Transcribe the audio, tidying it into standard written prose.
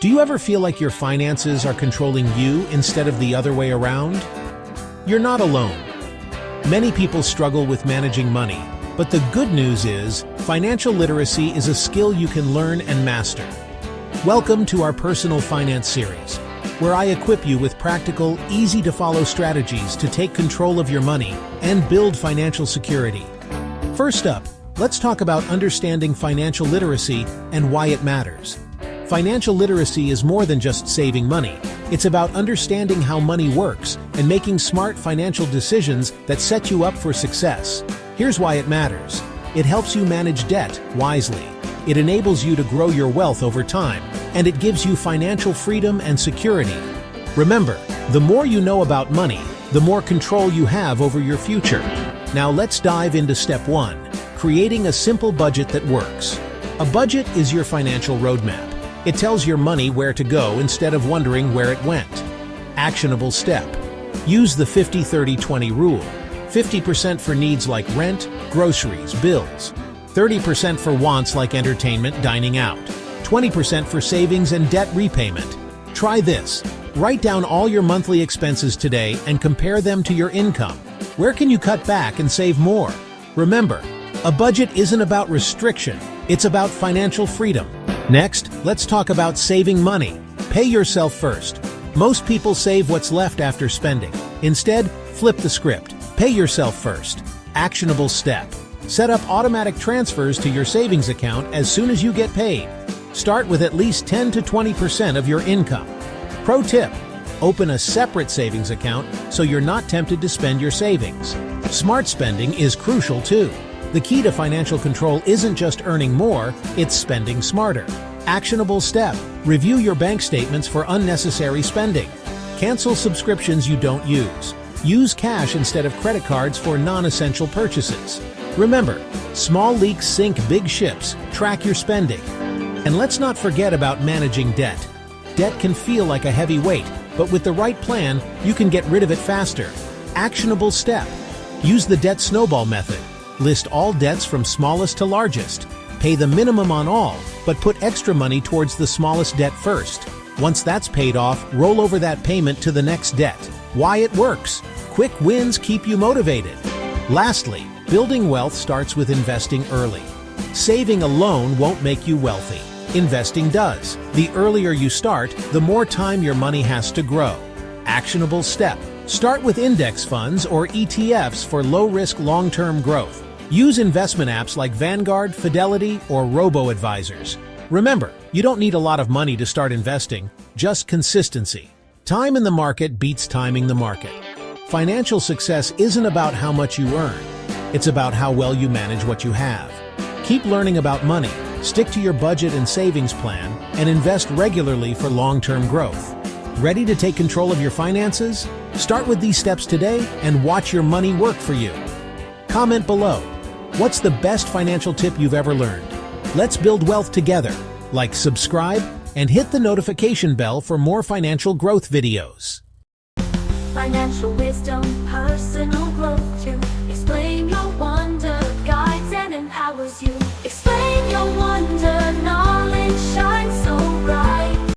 Do you ever feel like your finances are controlling you instead of the other way around? You're not alone. Many people struggle with managing money, but the good news is financial literacy is a skill you can learn and master. Welcome to our personal finance series, where I equip you with practical, easy-to-follow strategies to take control of your money and build financial security. First up, let's talk about understanding financial literacy and why it matters. Financial literacy is more than just saving money. It's about understanding how money works and making smart financial decisions that set you up for success. Here's why it matters. It helps you manage debt wisely. It enables you to grow your wealth over time, and it gives you financial freedom and security. Remember, the more you know about money, the more control you have over your future. Now let's dive into step 1, creating a simple budget that works. A budget is your financial roadmap. It tells your money where to go instead of wondering where it went. Actionable step. Use the 50-30-20 rule. 50% for needs like rent, groceries, bills. 30% for wants like entertainment, dining out. 20% for savings and debt repayment. Try this. Write down all your monthly expenses today and compare them to your income. Where can you cut back and save more? Remember, a budget isn't about restriction. It's about financial freedom. Next, let's talk about saving money. Pay yourself first. Most people save what's left after spending. Instead, flip the script. Pay yourself first. Actionable step. Set up automatic transfers to your savings account as soon as you get paid. Start with at least 10 to 20% of your income. Pro tip: open a separate savings account so you're not tempted to spend your savings. Smart spending is crucial too. The key to financial control isn't just earning more, it's spending smarter. Actionable step: review your bank statements for unnecessary spending. Cancel subscriptions you don't use. Use cash instead of credit cards for non-essential purchases. Remember, small leaks sink big ships. Track your spending. And let's not forget about managing debt. Debt can feel like a heavy weight, but with the right plan, you can get rid of it faster. Actionable step: use the debt snowball method. List all debts from smallest to largest. Pay the minimum on all, but put extra money towards the smallest debt first. Once that's paid off, roll over that payment to the next debt. Why it works? Quick wins keep you motivated. Lastly, building wealth starts with investing early. Saving alone won't make you wealthy. Investing does. The earlier you start, the more time your money has to grow. Actionable step: start with index funds or ETFs for low-risk long-term growth. Use investment apps like Vanguard, Fidelity, or robo-advisors. Remember, you don't need a lot of money to start investing, just consistency. Time in the market beats timing the market. Financial success isn't about how much you earn. It's about how well you manage what you have. Keep learning about money, stick to your budget and savings plan, and invest regularly for long-term growth. Ready to take control of your finances? Start with these steps today and watch your money work for you. Comment below. What's the best financial tip you've ever learned? Let's build wealth together. Like, subscribe, and hit the notification bell for more financial growth videos. Financial wisdom, personal growth to explain your wonder, guides and empowers you. Explain your wonder.